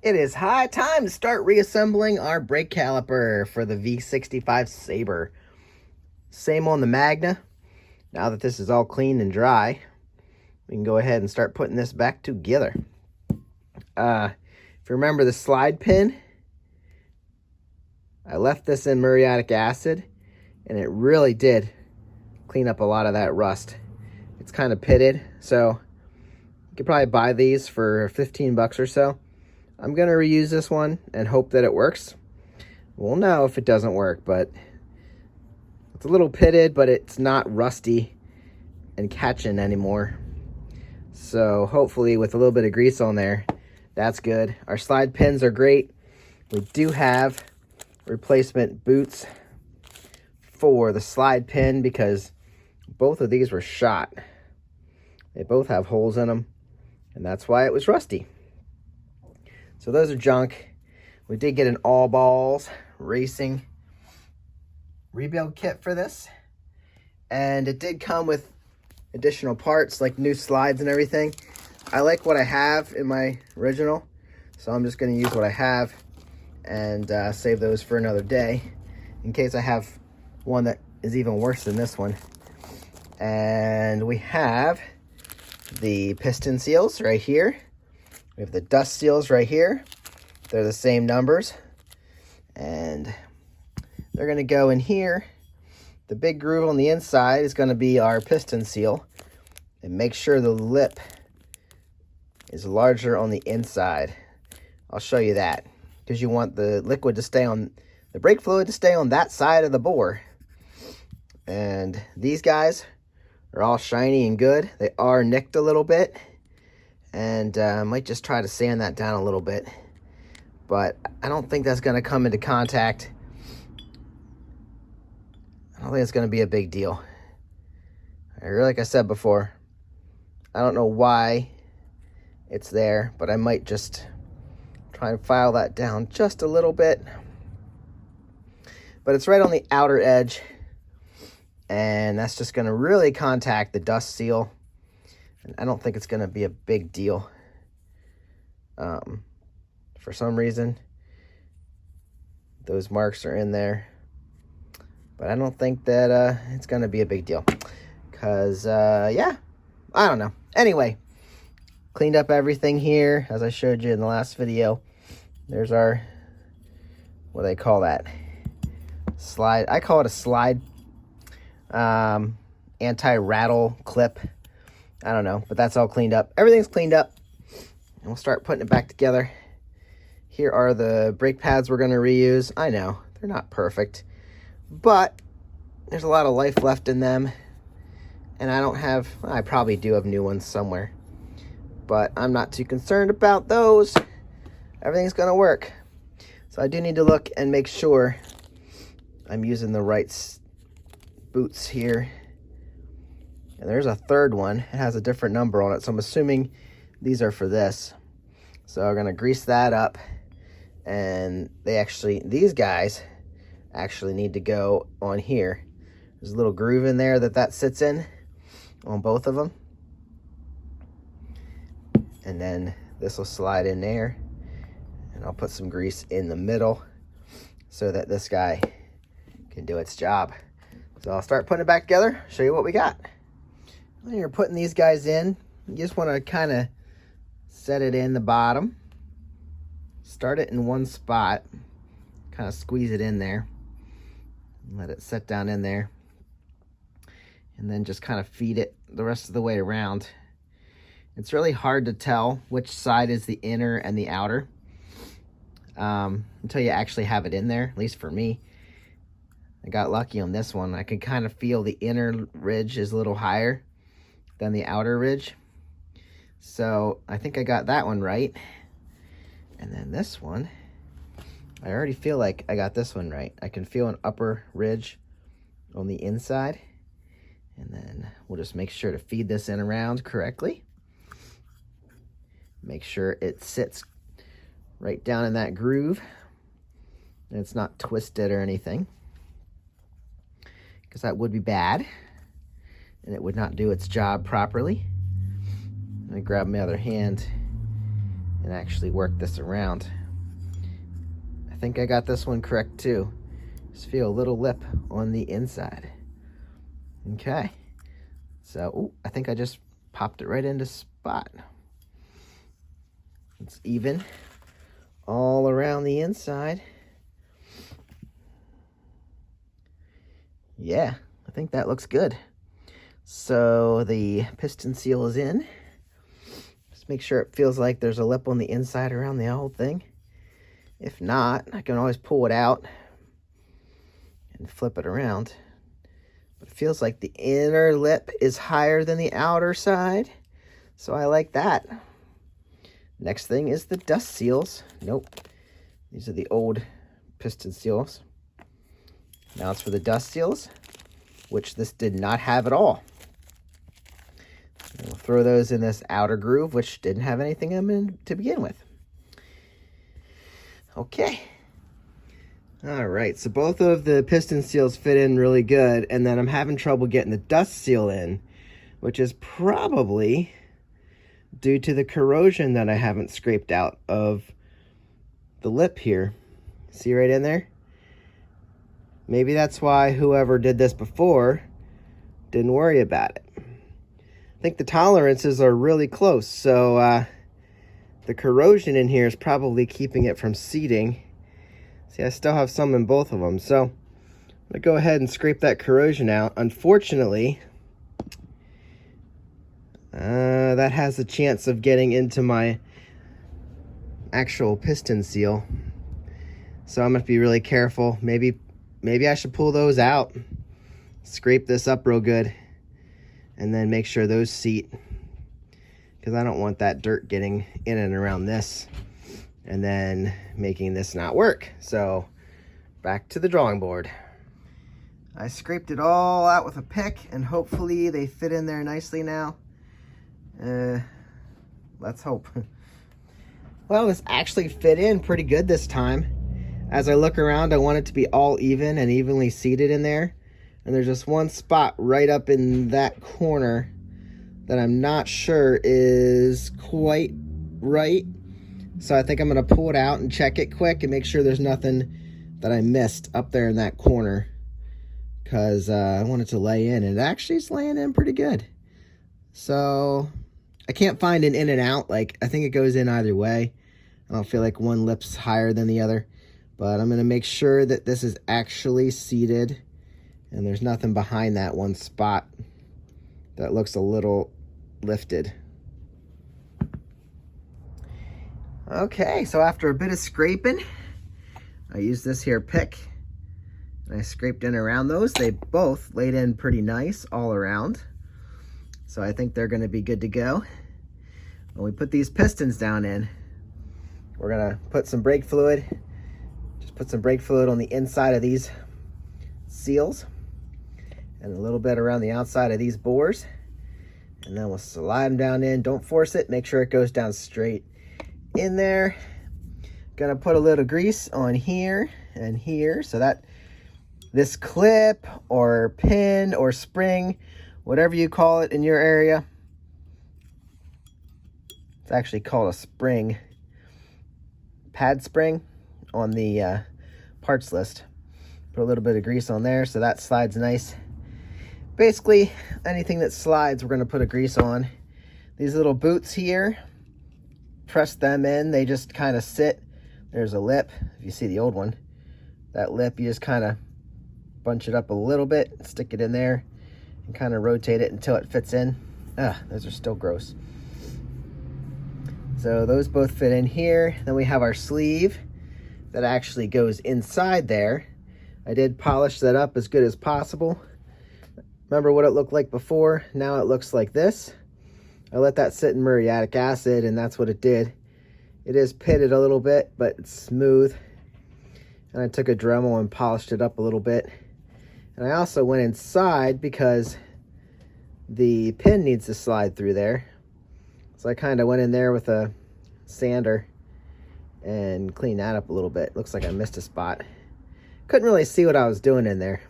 It is high time to start reassembling our brake caliper for the V65 Sabre. Same on the Magna. Now that this is all clean and dry, we can go ahead and start putting this back together. If you remember the slide pin, I left this in muriatic acid, and it really did clean up a lot of that rust. It's kind of pitted, so you could probably buy these for 15 bucks or so. I'm going to reuse this one and hope that it works. We'll know if it doesn't work, but it's a little pitted, but it's not rusty and catching anymore. So hopefully with a little bit of grease on there, that's good. Our slide pins are great. We do have replacement boots for the slide pin because both of these were shot. They both have holes in them, and that's why it was rusty. So those are junk. We did get an all balls racing rebuild kit for this, and it did come with additional parts like new slides and everything. I like what I have in my original, so I'm just going to use what I have and save those for another day in case I have one that is even worse than this one. And we have the piston seals right here. We have the dust seals right here. They're the same numbers. And they're going to go in here. The big groove on the inside is going to be our piston seal. And make sure the lip is larger on the inside. I'll show you that. Because you want the liquid to stay on, the brake fluid to stay on that side of the bore. And these guys are all shiny and good. They are nicked a little bit. And I might just try to sand that down a little bit. But I don't think that's going to come into contact. I don't think it's going to be a big deal. Like I said before, I don't know why it's there, but I might just try and file that down just a little bit. But it's right on the outer edge. And that's just going to really contact the dust seal. And I don't think it's going to be a big deal. For some reason, those marks are in there. But I don't think that it's going to be a big deal. Because, yeah, I don't know. Anyway, cleaned up everything here, as I showed you in the last video. There's our, what do they call that? Slide. I call it a slide anti-rattle clip. I don't know, but that's all cleaned up. Everything's cleaned up, and we'll start putting it back together. Here are the brake pads we're going to reuse. I know, they're not perfect, but there's a lot of life left in them, and I probably do have new ones somewhere, but I'm not too concerned about those. Everything's going to work. So I do need to look and make sure I'm using the right boots here. And there's a third one. It has a different number on it, so I'm assuming these are for this. So we're going to grease that up. And these guys actually need to go on here. There's a little groove in there that sits in on both of them. And then this will slide in there. And I'll put some grease in the middle so that this guy can do its job. So I'll start putting it back together, show you what we got. When you're putting these guys in, you just want to kind of set it in the bottom. Start it in one spot. Kind of squeeze it in there. Let it set down in there. And then just kind of feed it the rest of the way around. It's really hard to tell which side is the inner and the outer until you actually have it in there, at least for me. I got lucky on this one. I could kind of feel the inner ridge is a little higher than the outer ridge. So I think I got that one right. And then this one, I already feel like I got this one right. I can feel an upper ridge on the inside. And then we'll just make sure to feed this in around correctly. Make sure it sits right down in that groove. And it's not twisted or anything, because that would be bad and it would not do its job properly. Let me grab my other hand and actually work this around. I think I got this one correct too. Just feel a little lip on the inside. Okay, so ooh, I think I just popped it right into spot. It's even all around the inside. Yeah, I think that looks good. So the piston seal is in. Just make sure it feels like there's a lip on the inside around the whole thing. If not, I can always pull it out and flip it around. But it feels like the inner lip is higher than the outer side, so I like that. Next thing is the dust seals. Nope, these are the old piston seals. Now it's for the dust seals, which this did not have at all. And we'll throw those in this outer groove, which didn't have anything in to begin with. Okay. All right, so both of the piston seals fit in really good, and then I'm having trouble getting the dust seal in, which is probably due to the corrosion that I haven't scraped out of the lip here. See right in there? Maybe that's why whoever did this before didn't worry about it. I think the tolerances are really close, so the corrosion in here is probably keeping it from seating. See, I still have some in both of them, so I'm gonna go ahead and scrape that corrosion out. Unfortunately, that has a chance of getting into my actual piston seal, so I'm gonna have to be really careful. Maybe I should pull those out, scrape this up real good, and then make sure those seat, because I don't want that dirt getting in and around this and then making this not work. So back to the drawing board. I scraped it all out with a pick, and hopefully they fit in there nicely now. Let's hope. Well, this actually fit in pretty good this time. As I look around, I want it to be all even and evenly seated in there. And there's just one spot right up in that corner that I'm not sure is quite right. So I think I'm going to pull it out and check it quick and make sure there's nothing that I missed up there in that corner, because I want it to lay in, and it actually is laying in pretty good. So I can't find an in and out. Like, I think it goes in either way. I don't feel like one lip's higher than the other, but I'm going to make sure that this is actually seated and there's nothing behind that one spot that looks a little lifted. Okay, so after a bit of scraping, I used this here pick, and I scraped in around those. They both laid in pretty nice all around, so I think they're going to be good to go. When we put these pistons down in, we're going to put some brake fluid. Just put some brake fluid on the inside of these seals and a little bit around the outside of these bores, and then we'll slide them down in. Don't force it, make sure it goes down straight in there. Gonna put a little grease on here and here, so that this clip or pin or spring, whatever you call it in your area, it's actually called a spring, pad spring on the parts list. Put a little bit of grease on there so that slides nice. Basically anything that slides, we're going to put a grease on. These little boots here, press them in, they just kind of sit. There's a lip, if you see the old one, that lip, you just kind of bunch it up a little bit, stick it in there, and kind of rotate it until it fits in. Those are still gross. So those both fit in here. Then we have our sleeve that actually goes inside there. I did polish that up as good as possible. Remember what it looked like before? Now it looks like this. I let that sit in muriatic acid, and that's what it did. It is pitted a little bit, but it's smooth. And I took a Dremel and polished it up a little bit. And I also went inside because the pin needs to slide through there. So I kind of went in there with a sander and cleaned that up a little bit. Looks like I missed a spot. Couldn't really see what I was doing in there.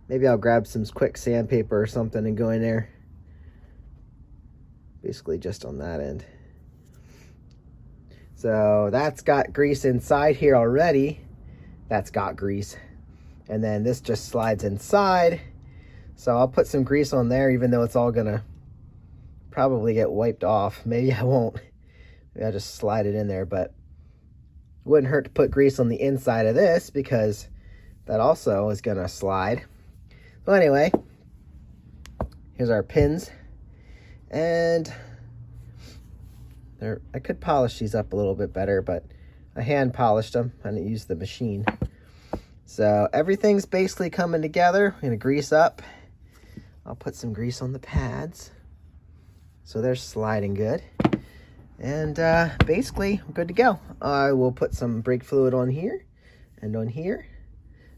Maybe I'll grab some quick sandpaper or something and go in there. Basically just on that end. So that's got grease inside here already. That's got grease. And then this just slides inside. So I'll put some grease on there, even though it's all gonna probably get wiped off. Maybe I won't. Maybe I'll just slide it in there, but it wouldn't hurt to put grease on the inside of this because that also is gonna slide. So anyway, here's our pins. And I could polish these up a little bit better, but I hand polished them. I didn't use the machine. So everything's basically coming together. I'm gonna grease up. I'll put some grease on the pads so they're sliding good. And basically, I'm good to go. I will put some brake fluid on here and on here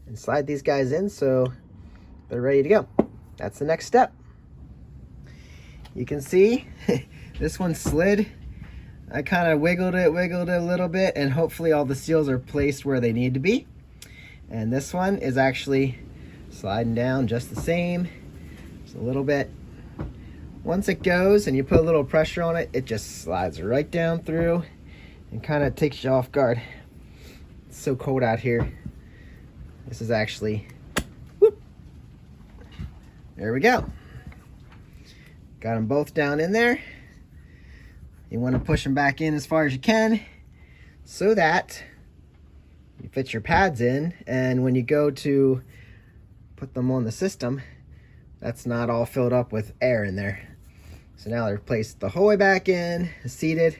and slide these guys in so they're ready to go. That's the next step. You can see this one slid. I kind of wiggled it a little bit, and hopefully all the seals are placed where they need to be. And this one is actually sliding down just the same, just a little bit. Once it goes and you put a little pressure on it, it just slides right down through and kind of takes you off guard. It's so cold out here. This is actually, whoop, there we go. Got them both down in there. You want to push them back in as far as you can so that you fit your pads in, and when you go to put them on the system, that's not all filled up with air in there. So now they're placed the whole way back in, seated.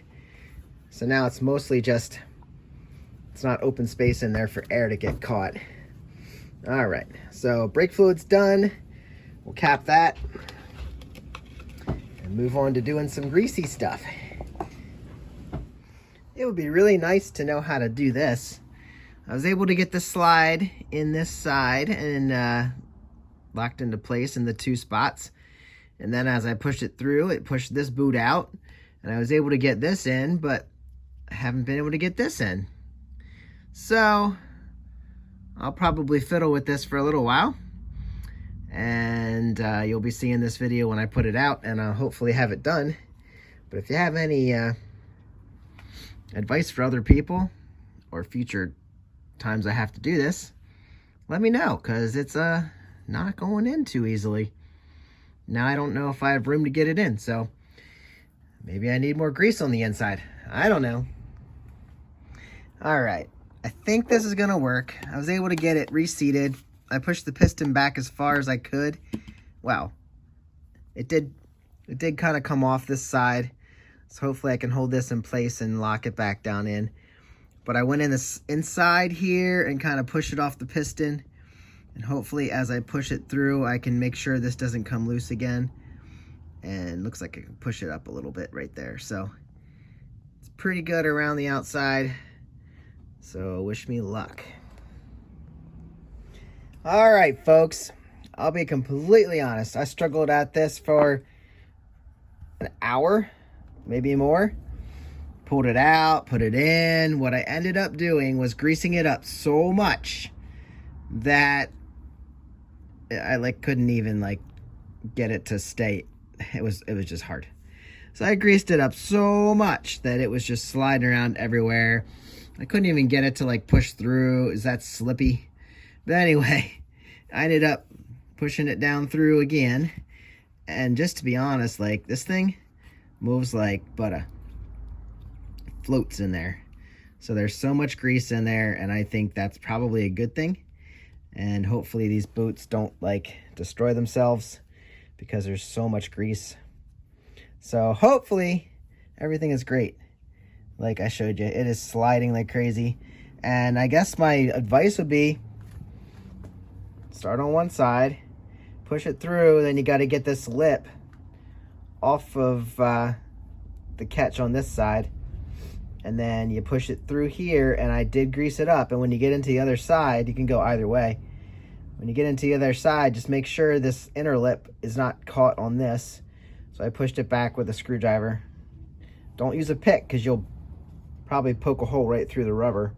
So now it's mostly just, it's not open space in there for air to get caught. All right, so brake fluid's done. We'll cap that and move on to doing some greasy stuff. It would be really nice to know how to do this. I was able to get the slide in this side and locked into place in the two spots. And then as I pushed it through, it pushed this boot out. And I was able to get this in, but I haven't been able to get this in. So I'll probably fiddle with this for a little while. And you'll be seeing this video when I put it out, and I'll hopefully have it done. But if you have any advice for other people or future times I have to do this, let me know, because it's not going in too easily. Now I don't know if I have room to get it in, so maybe I need more grease on the inside. I don't know. All right, I think this is gonna work. I was able to get it reseated. I pushed the piston back as far as I could. Wow, it did kind of come off this side. So hopefully I can hold this in place and lock it back down in. But I went in this inside here and kind of push it off the piston. And hopefully as I push it through, I can make sure this doesn't come loose again. And looks like I can push it up a little bit right there. So it's pretty good around the outside. So wish me luck. All right, folks. I'll be completely honest. I struggled at this for an hour. Maybe more. Pulled it out, put it in. What I ended up doing was greasing it up so much that I couldn't even get it to stay. It was just hard. So I greased it up so much that it was just sliding around everywhere. I couldn't even get it to push through. Is that slippy? But anyway, I ended up pushing it down through again. And just to be honest, this thing moves like butter. Floats in there. So there's so much grease in there, and I think that's probably a good thing. And hopefully these boots don't destroy themselves because there's so much grease. So hopefully everything is great. Like I showed you, it is sliding like crazy. And I guess my advice would be start on one side, push it through, then you got to get this lip off of the catch on this side, and then you push it through here. And I did grease it up, and when you get into the other side, you can go either way. When you get into the other side, just make sure this inner lip is not caught on this. So I pushed it back with a screwdriver. Don't use a pick because you'll probably poke a hole right through the rubber.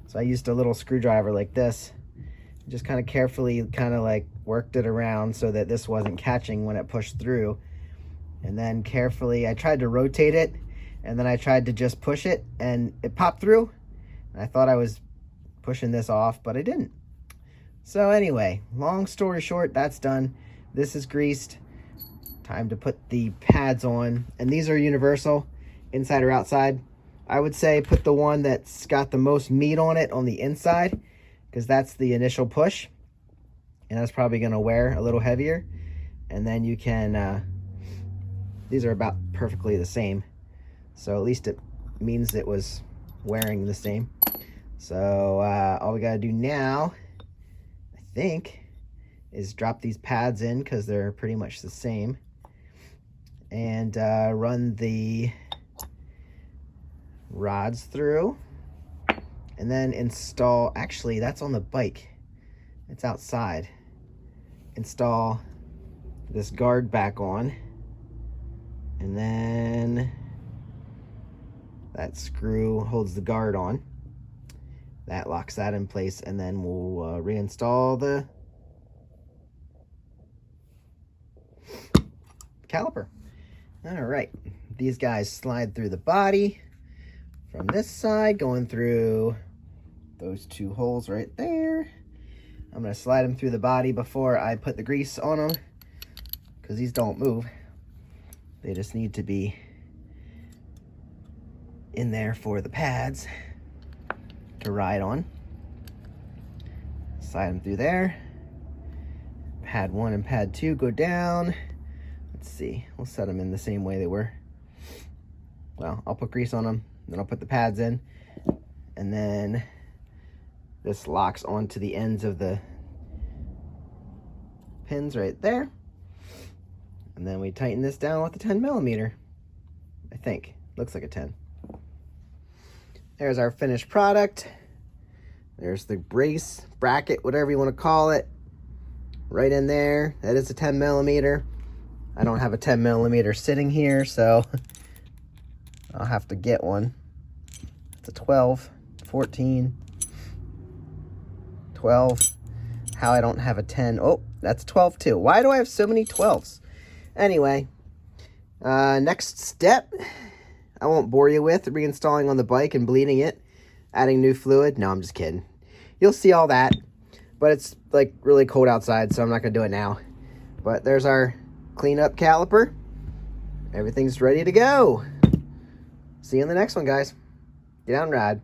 So I used a little screwdriver like this, just kind of carefully worked it around so that this wasn't catching when it pushed through. And then carefully, I tried to rotate it, And then I tried to just push it and it popped through. And I thought I was pushing this off, but I didn't. So anyway, long story short, that's done. This is greased. Time to put the pads on. And these are universal, inside or outside. I would say put the one that's got the most meat on it on the inside, because that's the initial push. And that's probably going to wear a little heavier. And then you can, these are about perfectly the same. So at least it means it was wearing the same. So all we got to do now, I think, is drop these pads in, because they're pretty much the same. And run the rods through. And then install, actually that's on the bike. It's outside. Install this guard back on. And then that screw holds the guard on. That locks that in place, and then we'll reinstall the caliper. All right, these guys slide through the body from this side, going through those two holes right there. I'm gonna slide them through the body before I put the grease on them, because these don't move. They just need to be in there for the pads to ride on. Slide them through there. Pad 1 and pad 2 go down. Let's see, we'll set them in the same way they were. Well, I'll put grease on them, then I'll put the pads in, and then this locks onto the ends of the pins right there. And then we tighten this down with a 10mm. I think. Looks like a 10. There's our finished product. There's the brace, bracket, whatever you want to call it. Right in there. That is a 10mm. I don't have a 10mm sitting here, so I'll have to get one. It's a 12, 14, 12. How I don't have a 10. Oh, that's 12 too. Why do I have so many 12s? Anyway, next step, I won't bore you with reinstalling on the bike and bleeding it, adding new fluid. No, I'm just kidding. You'll see all that, but it's like really cold outside, so I'm not going to do it now. But there's our cleanup caliper. Everything's ready to go. See you in the next one, guys. Get out and ride.